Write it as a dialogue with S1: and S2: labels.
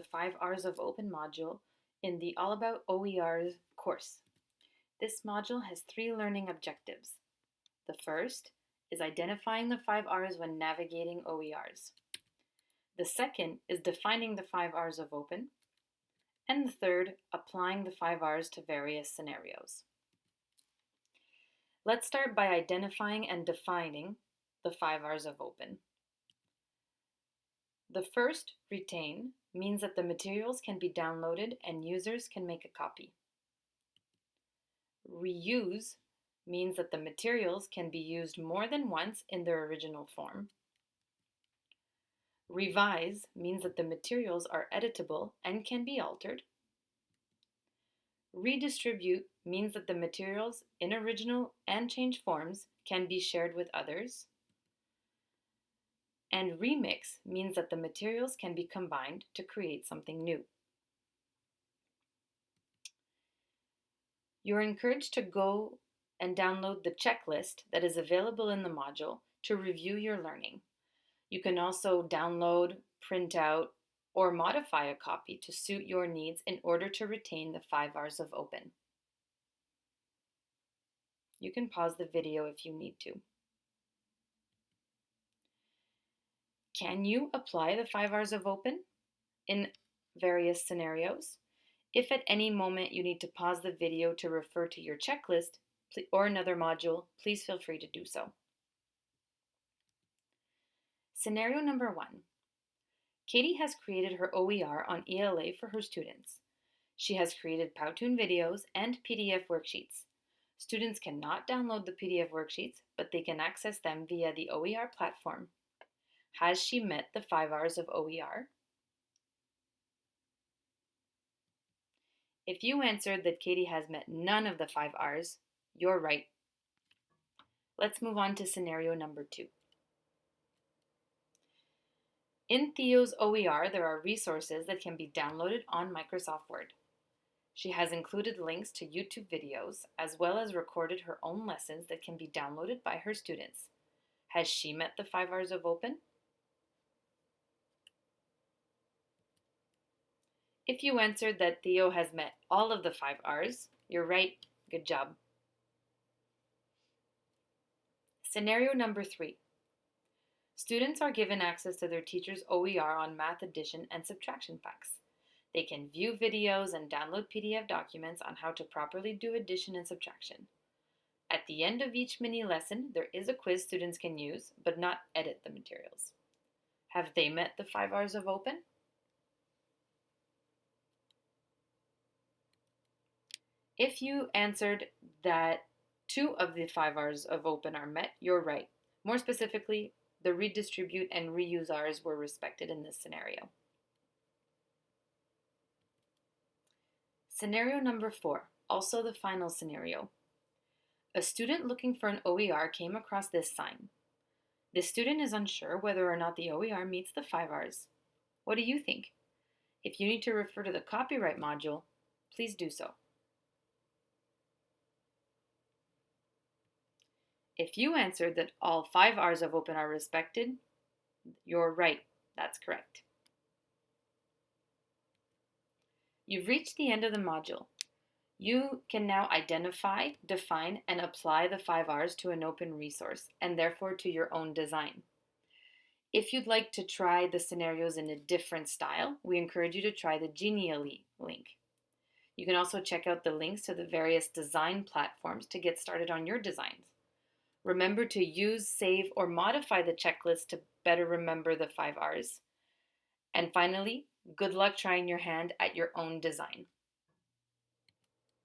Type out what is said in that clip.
S1: the 5 R's of Open module in the All About OERs course. This module has 3 learning objectives. The first is identifying the 5 R's when navigating OERs. The second is defining the 5 R's of Open. And the third, applying the 5 R's to various scenarios. Let's start by identifying and defining the 5 R's of Open. The first, retain, means that the materials can be downloaded and users can make a copy. Reuse means that the materials can be used more than once in their original form. Revise means that the materials are editable and can be altered. Redistribute means that the materials in original and changed forms can be shared with others. And remix means that the materials can be combined to create something new. You're encouraged to go and download the checklist that is available in the module to review your learning. You can also download, print out, or modify a copy to suit your needs in order to retain the 5 R's of Open. You can pause the video if you need to. Can you apply the 5 R's of Open in various scenarios? If at any moment you need to pause the video to refer to your checklist or another module, please feel free to do so. Scenario number 1. Katie has created her OER on ELA for her students. She has created Powtoon videos and PDF worksheets. Students cannot download the PDF worksheets, but they can access them via the OER platform. Has she met the 5 R's of OER? If you answered that Katie has met none of the 5 R's, you're right. Let's move on to scenario number 2. In Theo's OER, there are resources that can be downloaded on Microsoft Word. She has included links to YouTube videos, as well as recorded her own lessons that can be downloaded by her students. Has she met the 5 R's of Open? If you answered that Theo has met all of the 5 R's, you're right. Good job. Scenario number 3. Students are given access to their teacher's OER on math addition and subtraction facts. They can view videos and download PDF documents on how to properly do addition and subtraction. At the end of each mini lesson, there is a quiz students can use, but not edit the materials. Have they met the 5 R's of Open? If you answered that 2 of the 5 R's of Open are met, you're right. More specifically, the redistribute and reuse R's were respected in this scenario. Scenario number 4, also the final scenario. A student looking for an OER came across this sign. The student is unsure whether or not the OER meets the 5 R's. What do you think? If you need to refer to the copyright module, please do so. If you answered that all 5 R's of Open are respected, you're right. That's correct. You've reached the end of the module. You can now identify, define, and apply the 5 R's to an open resource, and therefore to your own design. If you'd like to try the scenarios in a different style, we encourage you to try the Genially link. You can also check out the links to the various design platforms to get started on your designs. Remember to use, save, or modify the checklist to better remember the 5 R's. And finally, good luck trying your hand at your own design.